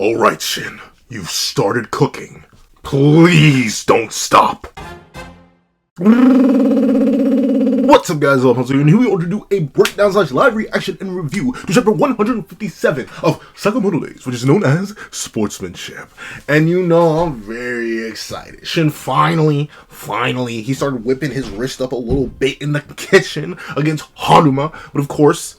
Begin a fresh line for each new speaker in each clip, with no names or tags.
Alright, Shin. You've started cooking. Please don't stop. What's up, guys? I'm Hunter, and here we are to do a breakdown / live reaction and review to chapter 157 of Sakamotodays, which is known as Sportsmanship. And you know, I'm very excited. Shin finally, he started whipping his wrist up a little bit in the kitchen against Haruma. But of course,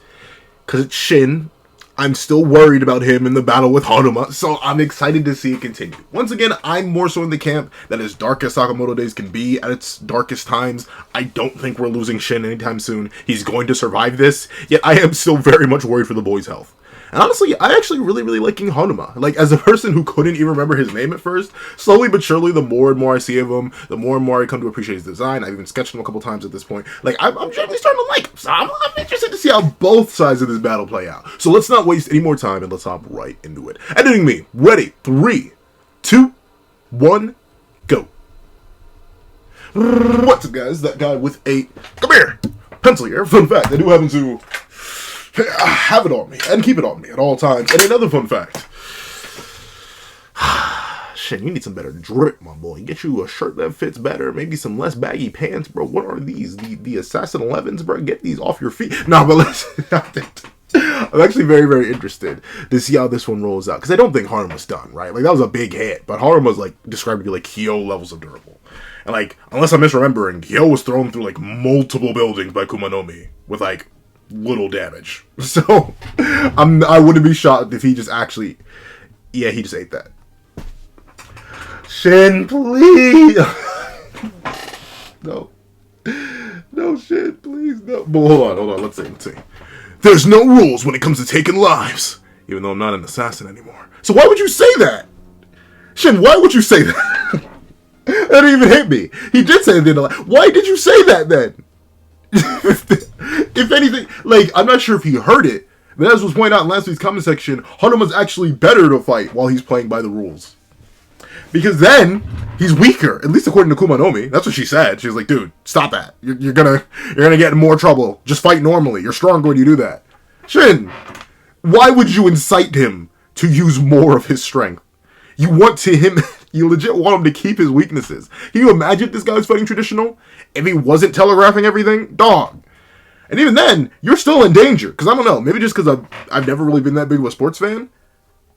because it's Shin, I'm still worried about him in the battle with Haruma, so I'm excited to see it continue. Once again, I'm more so in the camp that as dark as Sakamoto Days can be at its darkest times, I don't think we're losing Shin anytime soon. He's going to survive this, yet I am still very much worried for the boy's health. And honestly, I actually really liking Haruma. Like, as a person who couldn't even remember his name at first, slowly but surely, the more and more I see of him, the more and more I come to appreciate his design. I've even sketched him a couple times at this point. Like, I'm generally starting to like him, so I'm interested to see how both sides of this battle play out. So let's not waste any more time, and let's hop right into it. Editing me, ready, 3, 2, 1, go. What's up, guys? That guy with a, come here, pencil here. Fun fact, I do happen to have it on me and keep it on me at all times. And another fun fact. Shit, you need some better drip, my boy. Get you a shirt that fits better, maybe some less baggy pants, bro. What are these? The Assassin 11s, bro? Get these off your feet. Nah, but listen, I'm actually very interested to see how this one rolls out, because I don't think Haruma's done, right? Like, that was a big hit, but Haruma's like described to be like Kyo levels of durable. And like, unless I'm misremembering, Kyo was thrown through like multiple buildings by Kumanomi with like little damage. So I wouldn't be shocked if he just actually, yeah, he just ate that. Shin, please. No, Shin, please, no. But hold on, let's see. There's no rules when it comes to taking lives, even though I'm not an assassin anymore. So why would you say that? Shin, why would you say that? That didn't even hit me. He did say that. Why did you say that then? If anything, like, I'm not sure if he heard it, but as was pointed out in last week's comment section, Haruma's actually better to fight while he's playing by the rules. Because then, he's weaker, at least according to Kumanomi. That's what she said. She was like, dude, stop that. You're gonna get in more trouble. Just fight normally. You're stronger when you do that. Shin, why would you incite him to use more of his strength? You legit want him to keep his weaknesses. Can you imagine if this guy was fighting traditional? If he wasn't telegraphing everything? Dog. And even then, you're still in danger. Because I don't know, maybe just because I've never really been that big of a sports fan,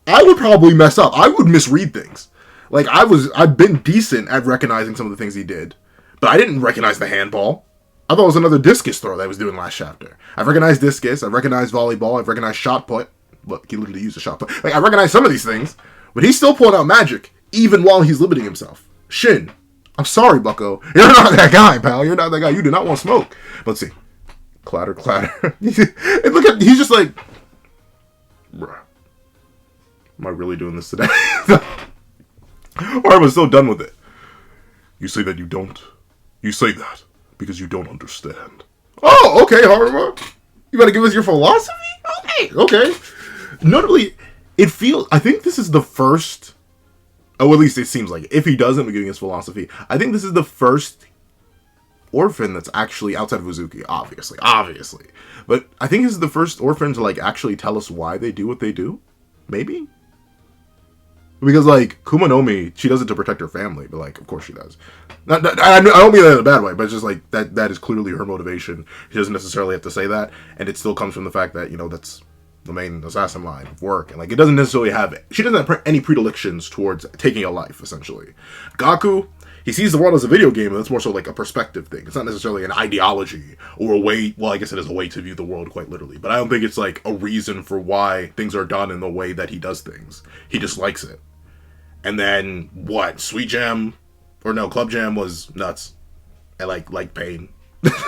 I would probably mess up. I would misread things. Like, I've been decent at recognizing some of the things he did. But I didn't recognize the handball. I thought it was another discus throw that I was doing last chapter. I've recognized discus, I've recognized volleyball, I've recognized shot put. Look, he literally used a shot put. Like, I recognize some of these things, but he's still pulling out magic, even while he's limiting himself. Shin, I'm sorry, bucko. You're not that guy, pal. You're not that guy. You do not want smoke. Let's see. Clatter. And look at, he's just like, bruh, am I really doing this today? Or am I still done with it? You say that you don't. You say that because you don't understand. Oh, okay, Haruma. You gotta give us your philosophy? Okay. Notably, it feels, I think this is the first, oh, at least it seems like it. If he doesn't be giving his philosophy, I think this is the first orphan that's actually outside of Uzuki, obviously. But I think this is the first orphan to like actually tell us why they do what they do. Maybe? Because like Kumanomi, she does it to protect her family, but like, of course she does. I don't mean that in a bad way, but it's just like that is clearly her motivation. She doesn't necessarily have to say that, and it still comes from the fact that, you know, that's the main assassin line of work, and like, it doesn't necessarily have, she doesn't have any predilections towards taking a life, essentially. Gaku, he sees the world as a video game, and that's more so like a perspective thing. It's not necessarily an ideology or a way, well, I guess it is a way to view the world quite literally, but I don't think it's like a reason for why things are done in the way that he does things. He just likes it. And then, what, Sweet Jam, or no, Club Jam was nuts. I like pain.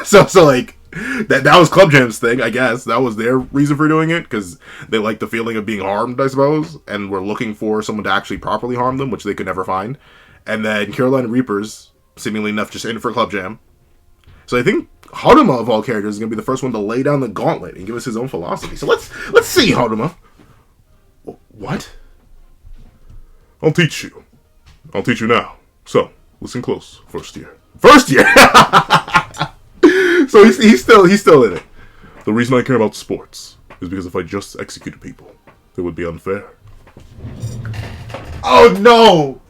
so like, that was Club Jam's thing, I guess. That was their reason for doing it, because they like the feeling of being harmed, I suppose, and were looking for someone to actually properly harm them, which they could never find. And then Carolina Reapers, seemingly enough, just in for Club Jam. So I think Haruma, of all characters, is going to be the first one to lay down the gauntlet and give us his own philosophy. So let's see, Haruma. What? I'll teach you. I'll teach you now. So, listen close. First year. So he's still in it. The reason I care about sports is because if I just executed people, it would be unfair. Oh no,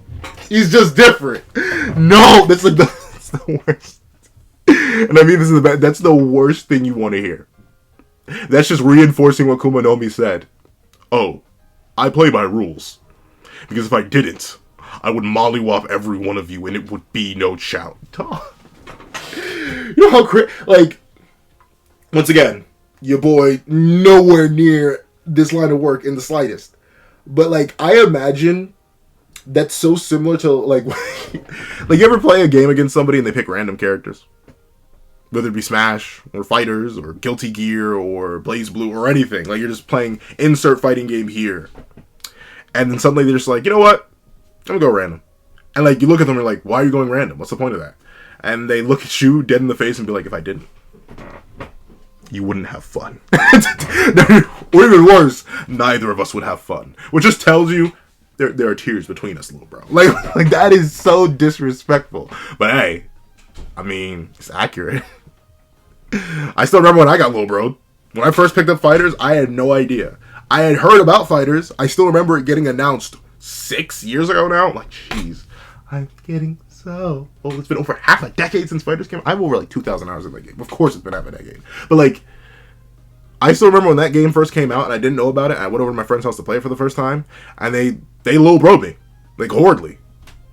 he's just different. No, that's like that's the worst. And I mean, this is that's the worst thing you want to hear. That's just reinforcing what Kumanomi said. Oh, I play by rules. Because if I didn't, I would mollywop every one of you and it would be no shout. You know how like, once again, your boy nowhere near this line of work in the slightest. But like, I imagine that's so similar to like, like you ever play a game against somebody and they pick random characters? Whether it be Smash, or Fighters, or Guilty Gear, or Blaze Blue, or anything. Like, you're just playing insert fighting game here. And then suddenly they're just like, you know what? I'm gonna go random. And, like, you look at them and you're like, why are you going random? What's the point of that? And they look at you dead in the face and be like, if I didn't, you wouldn't have fun. Or even worse, neither of us would have fun. Which just tells you there are tears between us, little bro. Like that is so disrespectful. But hey, I mean, it's accurate. I still remember when I got Lil Bro. When I first picked up Fighters, I had no idea. I had heard about Fighters. I still remember it getting announced 6 years ago now. I'm like, jeez, I'm getting so old. It's been over half a decade since Fighters came out. I have over like 2,000 hours in that game. Of course it's been half a decade. But like, I still remember when that game first came out and I didn't know about it. I went over to my friend's house to play it for the first time. And they Lil Bro'd me. Like, horridly.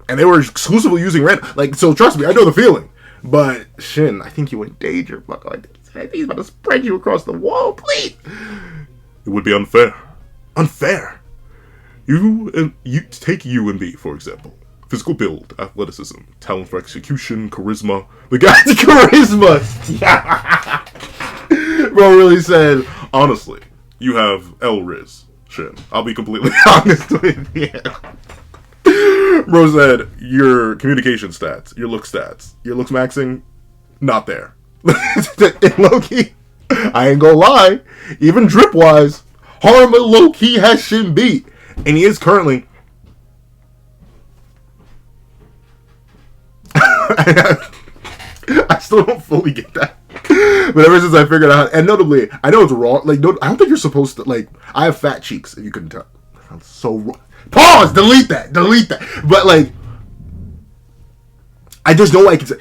And they were exclusively using random. Like, so trust me, I know the feeling. But Shin, I think you in danger. Fuck, he's about to spread you across the wall, please. It would be unfair. Unfair. You take you and me, for example. Physical build, athleticism, talent for execution, charisma. The guy's charisma. Yeah. Bro really said, honestly, you have L-Riz, Shin. I'll be completely honest with you. Bro said, your communication stats, your looks maxing, not there. Low-key, I ain't gonna lie, even drip-wise, Haruma low-key has Shin beat. And he is currently... I still don't fully get that. But ever since I figured out... And notably, I know it's wrong. Like, no, I don't think you're supposed to... Like, I have fat cheeks, if you couldn't tell. I'm so wrong. Pause! Delete that! But, like... I just know I can say...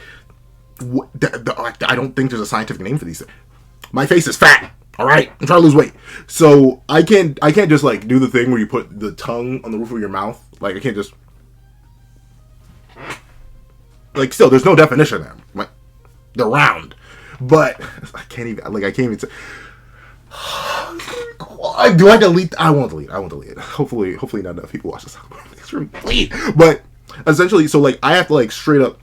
I don't think there's a scientific name for these things. My face is fat. Alright? I'm trying to lose weight. So, I can't just, like, do the thing where you put the tongue on the roof of your mouth. Like, I can't just... Like, still, there's no definition there. Like, they're round. But, I can't even say... Do I delete? I won't delete it. Hopefully not enough people watch this. Please. But, essentially, so, like, I have to, like, straight up...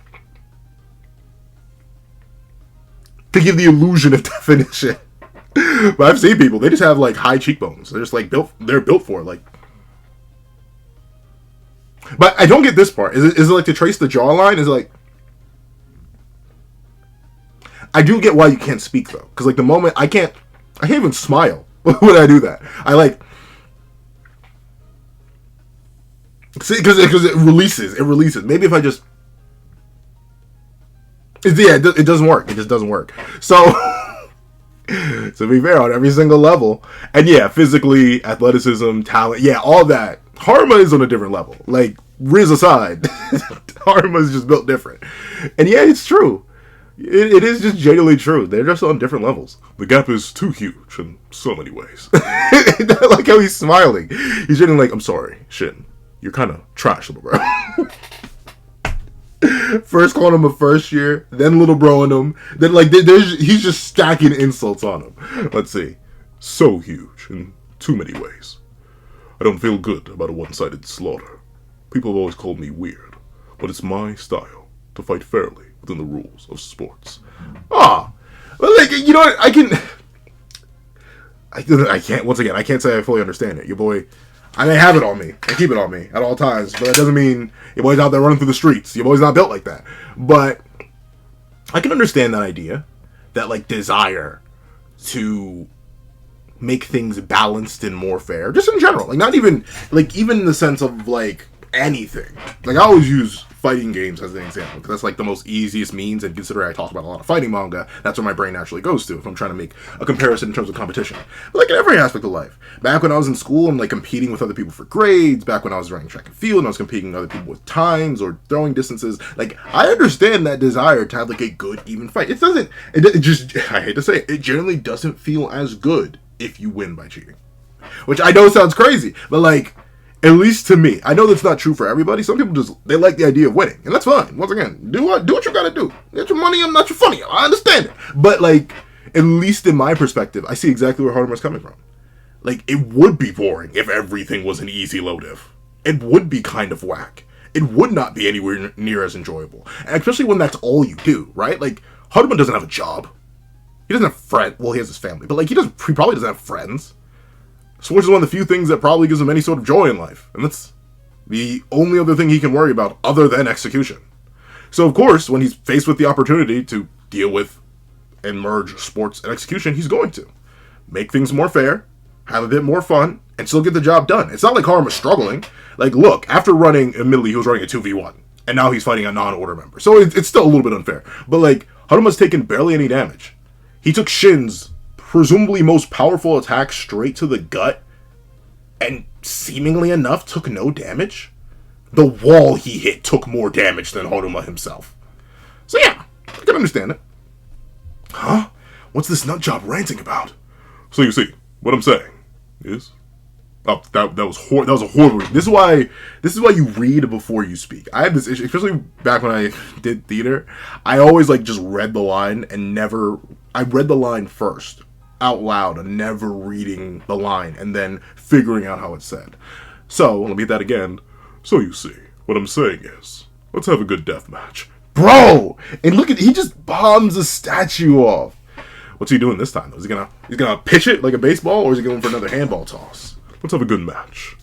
to give the illusion of definition. But I've seen people, they just have, like, high cheekbones. They're just, like, they're built for it, like... But I don't get this part. Is it like, to trace the jawline? Is it, like... I do get why you can't speak, though. Because, like, the moment... I can't even smile when I do that. I, like... See, because it releases. Maybe if I just... It doesn't work. It just doesn't work. So... to be fair, on every single level. And yeah, physically, athleticism, talent, yeah, all that. Haruma is on a different level. Like, Riz aside, Haruma is just built different. And yeah, it's true. It is just genuinely true. They're just on different levels. The gap is too huge in so many ways. I like how he's smiling. He's getting like, I'm sorry, Shin. You're kind of trash, little bro. First calling him a first year, then little bro in him, then like he's just stacking insults on him. Let's see. So huge in too many ways. I don't feel good about a one-sided slaughter. People have always called me weird, but it's my style to fight fairly within the rules of sports. But like, you know what, I can't, once again, I can't say I fully understand it. Your boy, I may have it on me. I keep it on me at all times. But that doesn't mean your boy's out there running through the streets. Your boy's not built like that. But I can understand that idea. That, like, desire to make things balanced and more fair. Just in general. Like, not even... Like, even in the sense of, like, anything. Like, I always use fighting games as an example, because that's like the most easiest means, and considering I talk about a lot of fighting manga, that's where my brain naturally goes to if I'm trying to make a comparison in terms of competition. But like in every aspect of life, back when I was in school and like competing with other people for grades, back when I was running track and field and I was competing with other people with times or throwing distances, like I understand that desire to have like a good even fight. It just, I hate to say it generally doesn't feel as good if you win by cheating. Which I know sounds crazy, but like, at least to me, I know that's not true for everybody. Some people they like the idea of winning, and that's fine. Once again, do what you gotta do. Get your money, I'm not your funny. I understand it. But like, at least in my perspective, I see exactly where Haruma's coming from. Like, it would be boring if everything was an easy low diff. It would be kind of whack. It would not be anywhere near as enjoyable. And especially when that's all you do, right? Like, Haruma doesn't have a job. He doesn't have friends. Well, he has his family, but like, he probably doesn't have friends. Sports is one of the few things that probably gives him any sort of joy in life. And that's the only other thing he can worry about other than execution. So, of course, when he's faced with the opportunity to deal with and merge sports and execution, he's going to. Make things more fair, have a bit more fun, and still get the job done. It's not like Haruma's struggling. Like, look, after running, admittedly, he was running a 2v1. And now he's fighting a non-order member. So it's still a little bit unfair. But, like, Haruma's taken barely any damage. He took Shin's presumably most powerful attack straight to the gut, and seemingly enough took no damage. The wall he hit took more damage than Haruma himself. So yeah, I can understand it. Huh? What's this nutjob ranting about? So you see, what I'm saying is, oh, that was a horrible. This is why you read before you speak. I have this issue, especially back when I did theater. I always like just read the line and I read the line first out loud and never reading the line and then figuring out how it's said. So, let me get that again. So you see, what I'm saying is, let's have a good death match. Bro! And look he just bombs a statue off. What's he doing this time though? Is he gonna pitch it like a baseball, or is he going for another handball toss? Let's have a good match.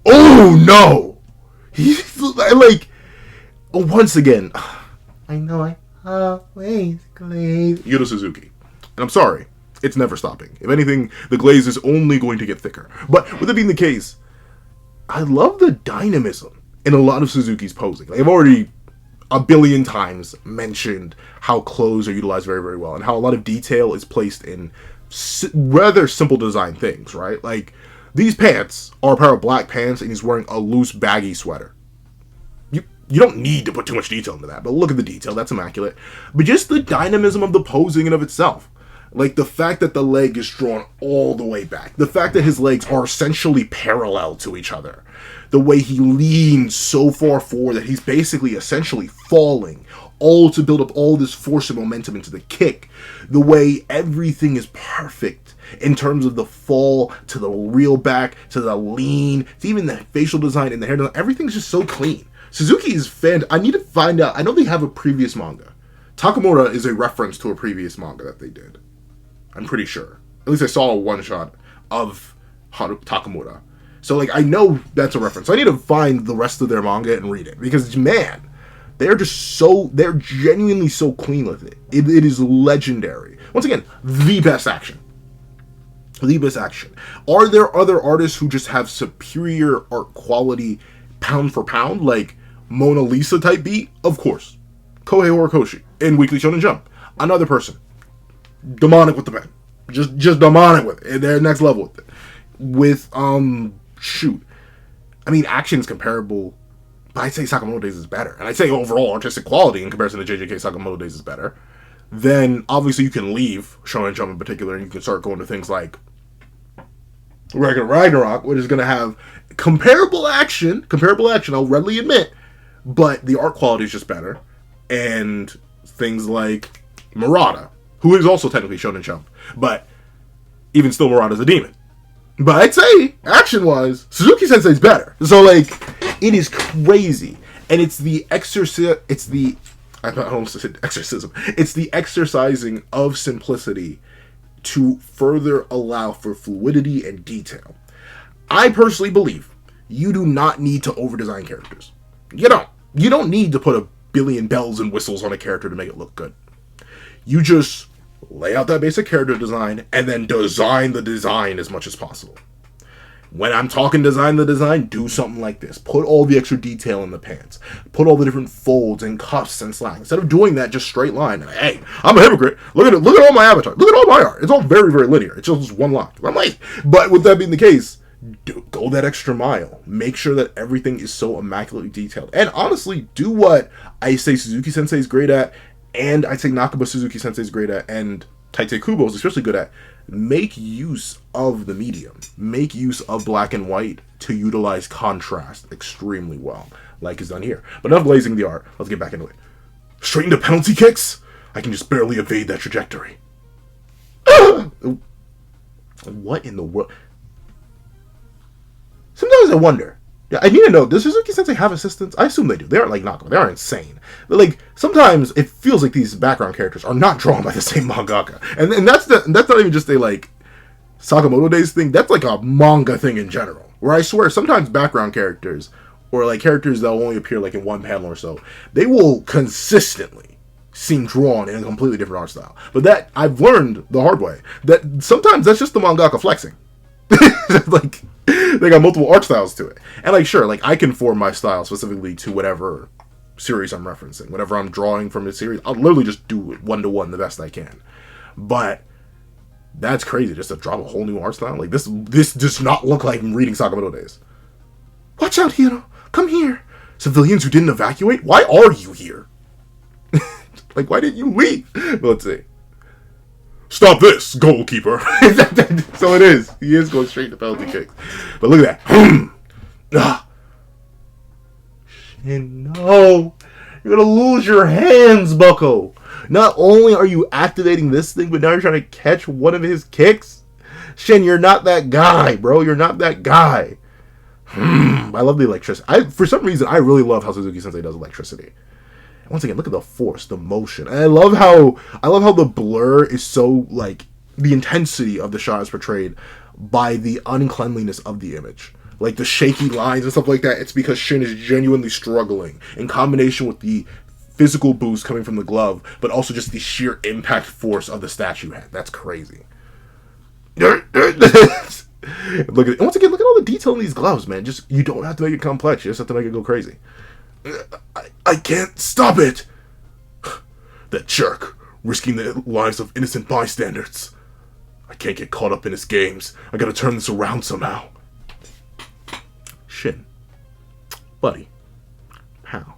Oh no! He's like, once again, I know I always glaze Yuto Suzuki. And I'm sorry. It's never stopping. If anything, the glaze is only going to get thicker. But with it being the case, I love the dynamism in a lot of Suzuki's posing. Like, I've already a billion times mentioned how clothes are utilized very, very well, and how a lot of detail is placed in rather simple design things, right? Like, these pants are a pair of black pants, and he's wearing a loose, baggy sweater. You don't need to put too much detail into that, but look at the detail. That's immaculate. But just the dynamism of the posing in of itself. Like, the fact that the leg is drawn all the way back. The fact that his legs are essentially parallel to each other. The way he leans so far forward that he's basically essentially falling. All to build up all this force and momentum into the kick. The way everything is perfect. In terms of the fall, to the reel back, to the lean, to even the facial design and the hair design. Everything's just so clean. Suzuki is I need to find out. I know they have a previous manga. Sakamoto is a reference to a previous manga that they did. I'm pretty sure. At least I saw a one-shot of Sakamoto. So, like, I know that's a reference. So I need to find the rest of their manga and read it. Because, man, they're genuinely so clean with it. It is legendary. Once again, the best action. The best action. Are there other artists who just have superior art quality pound for pound? Like Mona Lisa type beat? Of course. Kohei Horikoshi in Weekly Shonen Jump. Another person. Demonic with the pen. Just demonic with it. They're next level with it. With, shoot. I mean, action's comparable, but I'd say Sakamoto Days is better. And I'd say overall artistic quality in comparison to JJK Sakamoto Days is better. Then, obviously, you can leave Shonen Jump in particular, and you can start going to things like regular Ragnarok, which is going to have comparable action, I'll readily admit, but the art quality is just better. And things like Murata, who is also technically Shonen Jump, but even still Murata's a demon. But I'd say, action-wise, Suzuki Sensei's better. So, like, it is crazy. And it's the exorcism, I almost said exorcism. It's the exercising of simplicity to further allow for fluidity and detail. I personally believe you do not need to over-design characters. You don't. You don't need to put a billion bells and whistles on a character to make it look good. You just lay out that basic character design and then design the design as much as possible. When I'm talking design the design, do something like this. Put all the extra detail in the pants. Put all the different folds and cuffs and slacks. Instead of doing that just straight line. Hey, I'm a hypocrite. Look at it. Look at all my avatar. Look at all my art. It's all very, very linear. It's just one line. I'm like, but with that being the case, go that extra mile. Make sure that everything is so immaculately detailed. And honestly, do what I say Suzuki Sensei is great at, and I say Nakaba Suzuki Sensei is great at, and Taite Kubo is especially good at. Make use of the medium. Make use of black and white to utilize contrast extremely well, like is done here. But enough blazing the art. Let's get back into it. Straight into penalty kicks? I can just barely evade that trajectory. What in the world? Sometimes I wonder. Yeah, I need to know, does Suzuki Sensei have assistants? I assume they do. They aren't like Nakaba. They aren't insane. But like, sometimes it feels like these background characters are not drawn by the same mangaka. And that's not even just a like Sakamoto Days thing. That's like a manga thing in general. Where I swear, sometimes background characters, or like characters that will only appear like in one panel or so, they will consistently seem drawn in a completely different art style. But that, I've learned the hard way, that sometimes that's just the mangaka flexing. Like, they got multiple art styles to it. And like, sure, like I can form my style specifically to whatever series I'm referencing. Whatever I'm drawing from a series, I'll literally just do it one-to-one the best I can. But that's crazy, just to drop a whole new art style. Like, this does not look like I'm reading Sakamoto Days. Watch out, Hiro. Come here. Civilians who didn't evacuate? Why are you here? Like, why didn't you leave? But let's see. Stop this, goalkeeper. So it is. He is going straight to penalty kicks. But look at that. Shin, no. You're going to lose your hands, bucko. Not only are you activating this thing, but now you're trying to catch one of his kicks? Shin, you're not that guy, bro. You're not that guy. I love the electricity. For some reason, I really love how Suzuki Sensei does electricity. Once again, look at the force, the motion. And I love how the blur is so, like, the intensity of the shot is portrayed by the uncleanliness of the image. Like, the shaky lines and stuff like that, it's because Shin is genuinely struggling in combination with the physical boost coming from the glove, but also just the sheer impact force of the statue head. That's crazy. Look at it. Once again, look at all the detail in these gloves, man. Just, you don't have to make it complex. You just have to make it go crazy. I can't stop it! That jerk, risking the lives of innocent bystanders. I can't get caught up in his games. I gotta turn this around somehow. Shin. Buddy. Pal.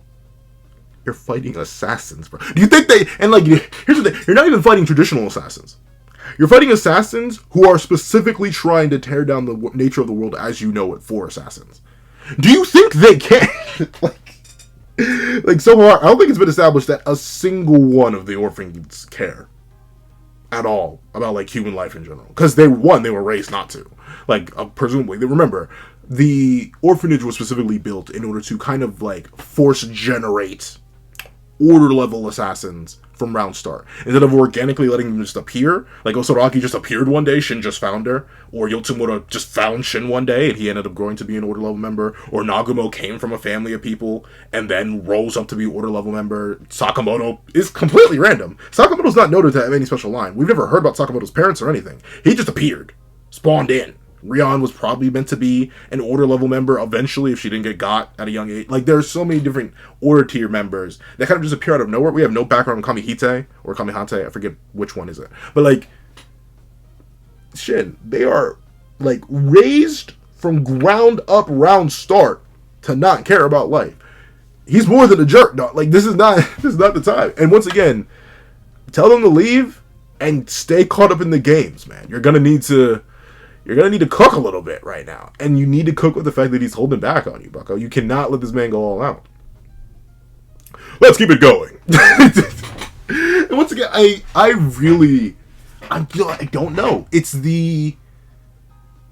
You're fighting assassins, bro. Do you think they... And, like, here's the thing. You're not even fighting traditional assassins. You're fighting assassins who are specifically trying to tear down the nature of the world as you know it for assassins. Do you think they can? Like, so far, I don't think it's been established that a single one of the orphans care at all about, like, human life in general. Because they were raised not to. Like, presumably. Remember, the orphanage was specifically built in order to kind of, like, force generate order-level assassins from round start. Instead of organically letting them just appear, like Osaraki just appeared one day, Shin just found her, or Yotsumura just found Shin one day and he ended up growing to be an order level member, or Nagumo came from a family of people and then rose up to be order level member. Sakamoto is completely random. Sakamoto's not noted to have any special line. We've never heard about Sakamoto's parents or anything. He just appeared. Spawned in. Rion was probably meant to be an order level member eventually if she didn't get got at a young age. Like, there's so many different order tier members that kind of just appear out of nowhere. We have no background on Kamihite or Kamihante. I forget which one is it. But, like, Shin, they are, like, raised from ground up round start to not care about life. He's more than a jerk, dog. Like, this is not the time. And once again, tell them to leave and stay caught up in the games, man. You're gonna need to cook a little bit right now. And you need to cook with the fact that he's holding back on you, bucko. You cannot let this man go all out. Let's keep it going. And once again, I don't know. It's the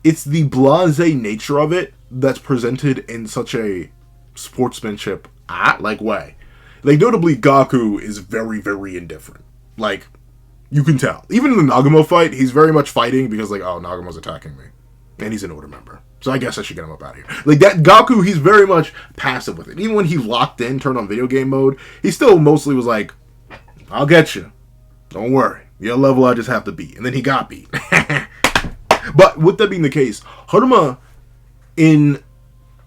blasé nature of it that's presented in such a sportsmanship way. Like, notably, Gaku is very, very indifferent. Like, you can tell. Even in the Nagumo fight, he's very much fighting because, like, oh, Nagumo's attacking me. And he's an order member. So I guess I should get him up out of here. Like, that Gaku, he's very much passive with it. Even when he locked in, turned on video game mode, he still mostly was like, I'll get you. Don't worry. Your level I just have to beat. And then he got beat. But with that being the case, Haruma in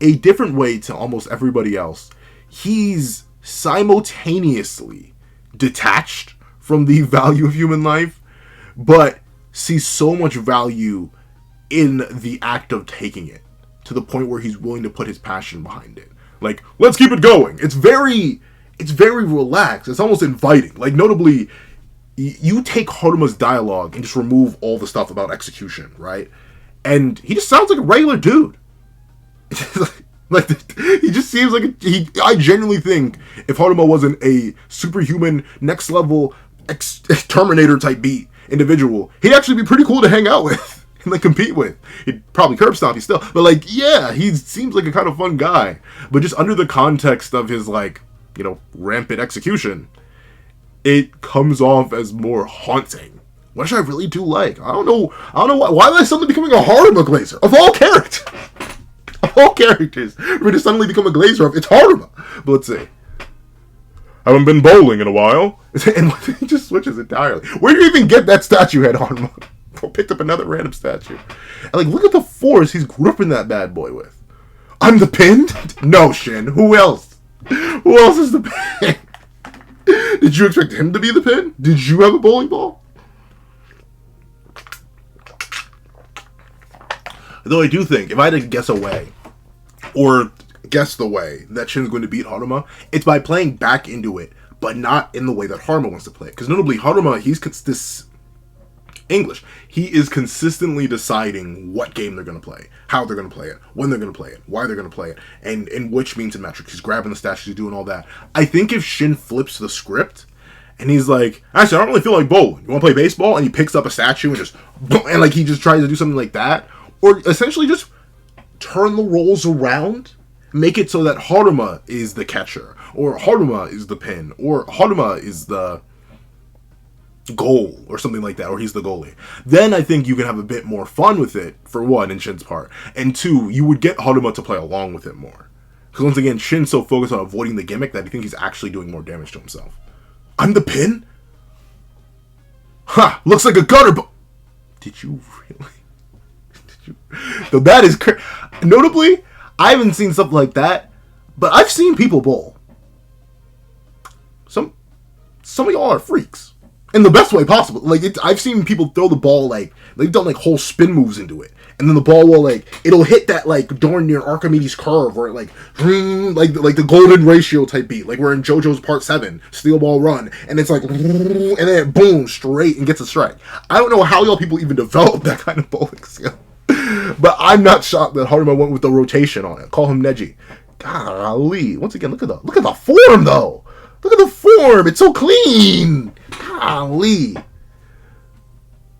a different way to almost everybody else, he's simultaneously detached from the value of human life, but sees so much value in the act of taking it, to the point where he's willing to put his passion behind it. Like, let's keep it going. It's very relaxed. It's almost inviting. Like, notably, you take Haruma's dialogue and just remove all the stuff about execution, right? And he just sounds like a regular dude. Like, he just seems like I genuinely think if Haruma wasn't a superhuman, next level, Terminator type beat individual, he'd actually be pretty cool to hang out with and like compete with. He'd probably curb stomp you still, but like, yeah, he seems like a kind of fun guy. But just under the context of his, like, you know, rampant execution, it comes off as more haunting, which I really do like. I don't know why am I suddenly becoming a Haruma glazer of all characters. Of all characters, we're to suddenly become a glazer of it's Haruma. But let's see. Haven't been bowling in a while. And he just switches entirely. Where do you even get that statue head, Haruma? Picked up another random statue. And like, look at the force he's gripping that bad boy with. I'm the pin? No, Shin. Who else? Who else is the pin? Did you expect him to be the pin? Did you have a bowling ball? Though I do think, if I had to guess a way, or guess the way that Shin's going to beat Haruma, it's by playing back into it, but not in the way that Haruma wants to play it. Because notably, Haruma, he is consistently deciding what game they're going to play, how they're going to play it, when they're going to play it, why they're going to play it, and in which means and metrics. He's grabbing the statues, he's doing all that. I think if Shin flips the script, and he's like, actually, I don't really feel like bowling. You want to play baseball? And he picks up a statue and just, and like he just tries to do something like that. Or essentially just turn the roles around, make it so that Haruma is the catcher, or Haruma is the pin, or Haruma is the goal, or something like that, or he's the goalie. Then I think you can have a bit more fun with it, for one, in Shin's part. And two, you would get Haruma to play along with it more. Because once again, Shin's so focused on avoiding the gimmick that I think he's actually doing more damage to himself. I'm the pin? Ha! Looks like a gutter, but... Did you really? So that is notably, I haven't seen something like that, but I've seen people bowl. Some of y'all are freaks in the best way possible. Like, I've seen people throw the ball, like they've done like whole spin moves into it, and then the ball will it'll hit that like darn near Archimedes curve where it like the golden ratio type beat, like we're in JoJo's Part 7 Steel Ball Run, and it's like, and then it boom straight and gets a strike. I don't know how y'all people even develop that kind of bowling skill. But I'm not shocked that Haruma went with the rotation on it. Call him Neji. Golly. Once again, look at the form though. Look at the form. It's so clean. Golly.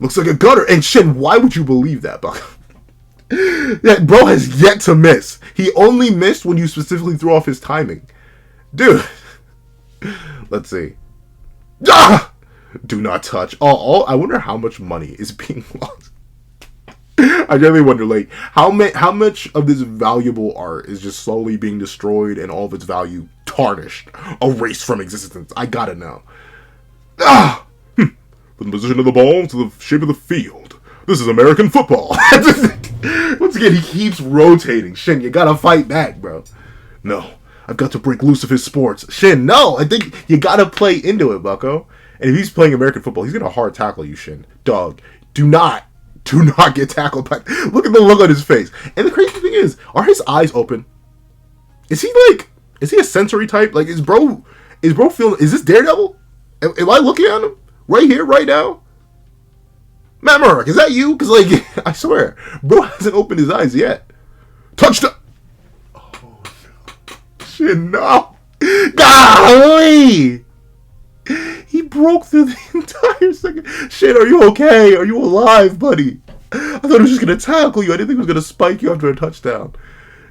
Looks like a gutter. And Shin, why would you believe that, Buck? That bro has yet to miss. He only missed when you specifically threw off his timing. Dude. Let's see. Ah! Do not touch. I wonder how much money is being lost. I generally wonder, like, how much of this valuable art is just slowly being destroyed and all of its value tarnished, erased from existence. I gotta know. From the position of the ball to the shape of the field. This is American football. Once again, he keeps rotating. Shin, you gotta fight back, bro. No, I've got to break loose of his sports. Shin, no, I think you gotta play into it, bucko. And if he's playing American football, he's gonna hard tackle you, Shin. Dog, do not get tackled back. Look at the look on his face. And the crazy thing is, are his eyes open? Is he a sensory type? Like, is bro feeling, is this Daredevil? Am I looking at him? Right here, right now? Matt Murdock, is that you? Because, like, I swear, bro hasn't opened his eyes yet. Touchdown! Oh, no. Shit, no. Golly! He broke through the entire second. Shit, are you okay? Are you alive, buddy? I thought he was just going to tackle you. I didn't think he was going to spike you after a touchdown.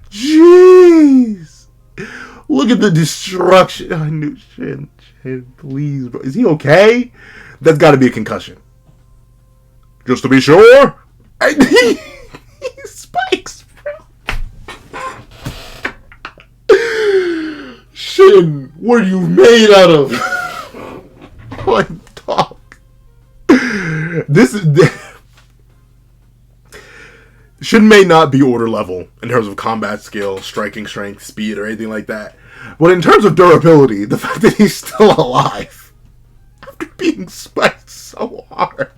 Jeez. Look at the destruction. I knew Shin, please, bro. Is he okay? That's got to be a concussion. Just to be sure. He spikes, bro. Shin, what are you made out of? What talk? This is Shin may not be order level in terms of combat skill, striking strength, speed, or anything like that. But in terms of durability, the fact that he's still alive after being spiked so hard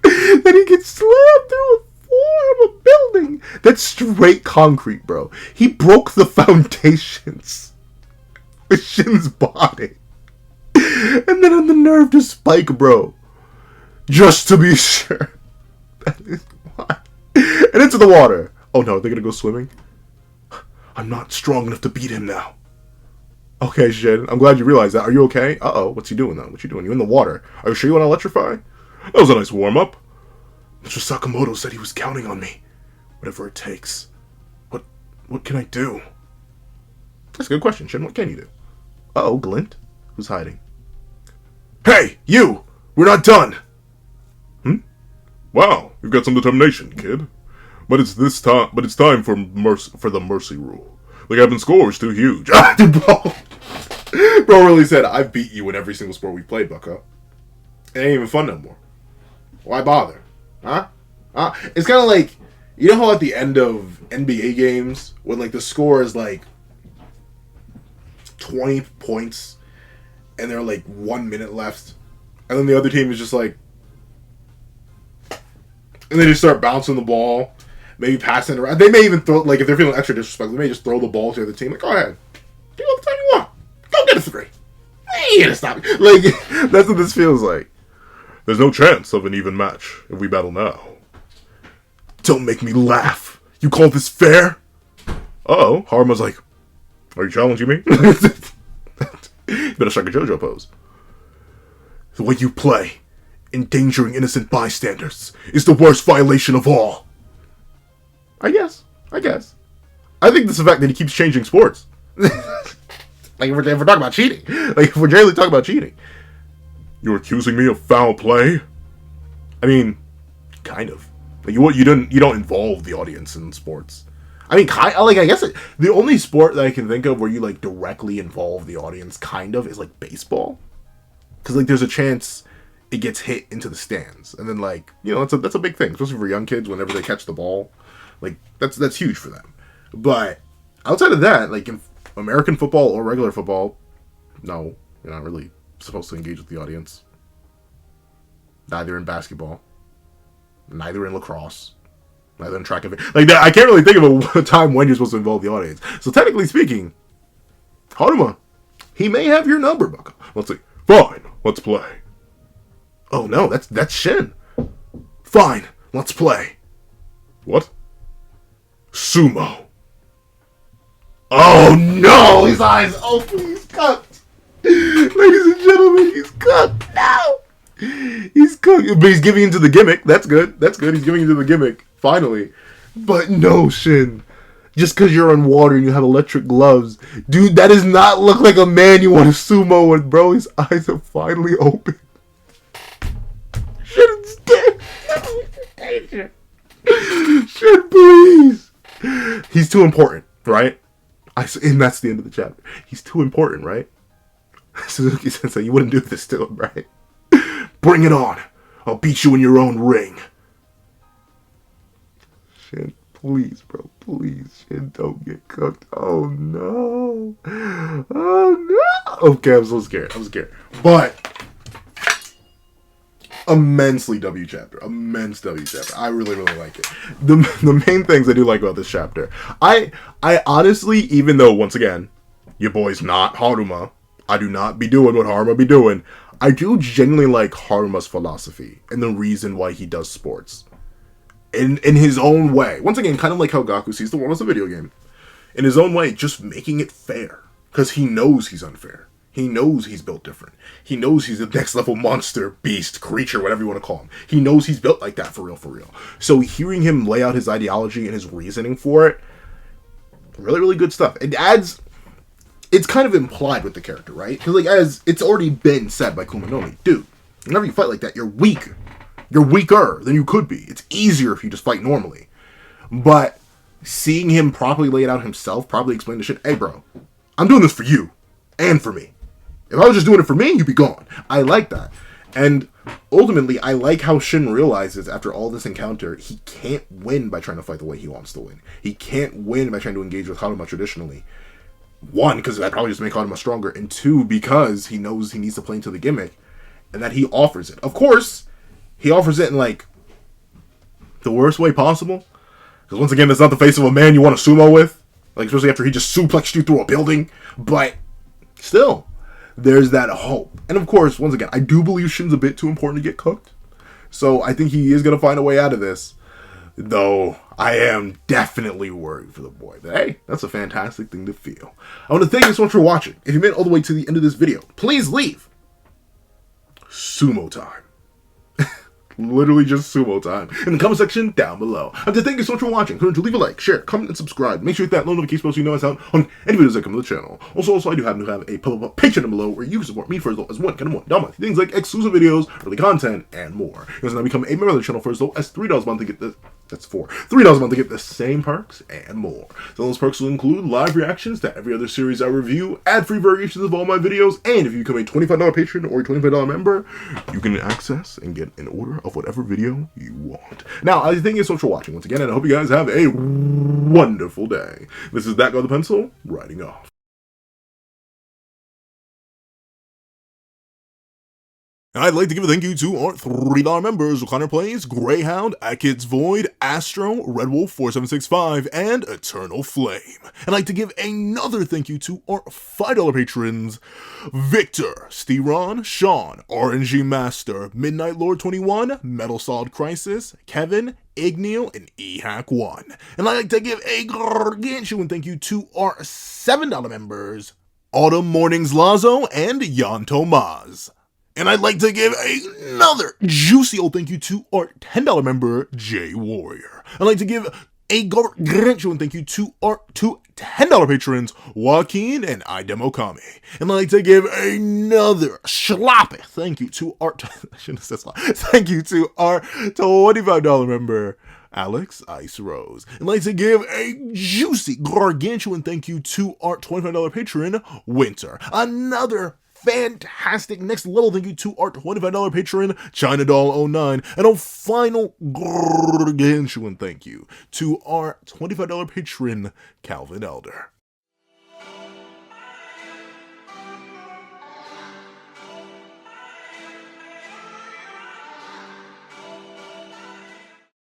that he gets slammed through a floor of a building that's straight concrete, bro. He broke the foundations with Shin's body. And then on the nerve to spike, bro. Just to be sure. That is why. And into the water. Oh no, they're gonna go swimming? I'm not strong enough to beat him now. Okay, Shin, I'm glad you realized that. Are you okay? Uh-oh, what's he doing though? What you doing? You in the water? Are you sure you want to electrify? That was a nice warm-up. Mr. Sakamoto said he was counting on me. Whatever it takes. What can I do? That's a good question, Shin. What can you do? Uh-oh, Glint. Who's hiding? Hey, you! We're not done! Wow, you've got some determination, kid. But it's time for the mercy rule. The Gavin score is too huge. Bro really said, I've beat you in every single sport we've played, bucko. It ain't even fun no more. Why bother? Huh? It's kind of like, you know how at the end of NBA games, when like the score is like 20 points, and there are like 1 minute left, and then the other team is just like, and they just start bouncing the ball, maybe passing it around. They may even throw, like, if they're feeling extra disrespectful, they may just throw the ball to the other team. Like, go ahead. Do all the time you want. Go get a 3. You ain't gonna stop me. Like, that's what this feels like. There's no chance of an even match if we battle now. Don't make me laugh. You call this fair? Uh-oh. Haruma's like, are you challenging me? You better strike a JoJo pose. The way you play, endangering innocent bystanders, is the worst violation of all. I guess. I think it's the fact that he keeps changing sports. Like, if we're talking about cheating. Like, if we're generally talking about cheating. You're accusing me of foul play? I mean, kind of. Like, you don't involve the audience in sports. I mean, I guess the only sport that I can think of where you, like, directly involve the audience, kind of, is, like, baseball. Because, like, there's a chance it gets hit into the stands. And then, like, you know, that's a big thing. Especially for young kids, whenever they catch the ball. Like, that's huge for them. But outside of that, like, in American football or regular football, no, you're not really supposed to engage with the audience. Neither in basketball. Neither in lacrosse. Neither in track and field. Like, I can't really think of a time when you're supposed to involve the audience. So, technically speaking, Haruma, he may have your number, bucko. Let's see. Fine, let's play. Oh, no, that's Shin. Fine, let's play. What? Sumo. Oh, no! His eyes open. He's cooked. Ladies and gentlemen, he's cooked. No! He's cooked. But he's giving into the gimmick. That's good. He's giving into the gimmick. Finally. But no, Shin. Just because you're on water and you have electric gloves. Dude, that does not look like a man you want to sumo with, bro. His eyes are finally open. Shin's dead. Shin, please. He's too important, right? And that's the end of the chapter. He's too important, right? Suzuki Sensei, you wouldn't do this to him, right? Bring it on. I'll beat you in your own ring. Shin, please, bro. Please, Shin, don't get cooked. Oh, no. Oh, no. Okay, I'm so scared. But immensely W chapter. Immense W chapter. I really, really like it. The main things I do like about this chapter. I honestly, even though, once again, your boy's not Haruma, I do not be doing what Haruma be doing, I do genuinely like Haruma's philosophy and the reason why he does sports. In his own way. Once again, kind of like how Gaku sees the world as a video game. In his own way, just making it fair. Because he knows he's unfair. He knows he's built different. He knows he's a next level monster, beast, creature, whatever you want to call him. He knows he's built like that for real. So hearing him lay out his ideology and his reasoning for it, really, really good stuff. It adds, it's kind of implied with the character, right? Because like, as it's already been said by Kumanoni, dude, whenever you fight like that, you're weak. You're weaker than you could be. It's easier if you just fight normally. But seeing him properly lay it out himself, properly explain the shit, hey bro, I'm doing this for you and for me. If I was just doing it for me, you'd be gone. I like that. And ultimately, I like how Shin realizes after all this encounter, he can't win by trying to fight the way he wants to win. He can't win by trying to engage with Haruma traditionally. One, because that probably just make Haruma stronger, and two, because he knows he needs to play into the gimmick, and that he offers it. Of course, he offers it in, like, the worst way possible. Because once again, that's not the face of a man you want to sumo with. Like, especially after he just suplexed you through a building. But, still, there's that hope. And of course, once again, I do believe Shin's a bit too important to get cooked. So, I think he is going to find a way out of this. Though, I am definitely worried for the boy. But hey, that's a fantastic thing to feel. I want to thank you so much for watching. If you made it all the way to the end of this video, please leave sumo time. Literally just sumo time in the comment section down below. I want to thank you so much for watching. Remember to leave a like, share, comment, and subscribe. Make sure you hit that little notification bell so you know what's out on any videos that come to the channel. Also, I do happen to have a pop-up Patreon down below where you can support me for as low as $1 things like exclusive videos, early content, and more. You can now become a member of the channel for as low as $3 a month to get this. That's $3 a month to get the same perks and more. So those perks will include live reactions to every other series I review, ad-free variations of all my videos, and if you become a $25 patron or a $25 member, you can access and get an order of whatever video you want. Now, I thank you so much for watching once again, and I hope you guys have a wonderful day. This is That Guy with the Pencil, writing off. I'd like to give a thank you to our $3 members, Connor Plays, Greyhound, Kids Void, Astro, Red Wolf 4765, and Eternal Flame. I'd like to give another thank you to our $5 patrons, Victor, Steron, Sean, RNG Master, Midnight Lord 21, Metal Solid Crisis, Kevin, Igneel, and EHack1. And I'd like to give a gargantuan thank you to our $7 members, Autumn Mornings Lazo and Jan Tomaz. And I'd like to give another juicy old thank you to our $10 member, Jay Warrior. I'd like to give a gargantuan thank you to our two $10 patrons, Joaquin and Idemokami. And I'd like to give another sloppy thank you to our, I shouldn't have said sloppy, thank you to our $25 member, Alex Ice Rose. And I'd like to give a juicy gargantuan thank you to our $25 patron, Winter. Another fantastic next level thank you to our $25 patron, China Doll 09, and a final gargantuan thank you to our $25 patron, Calvin Elder.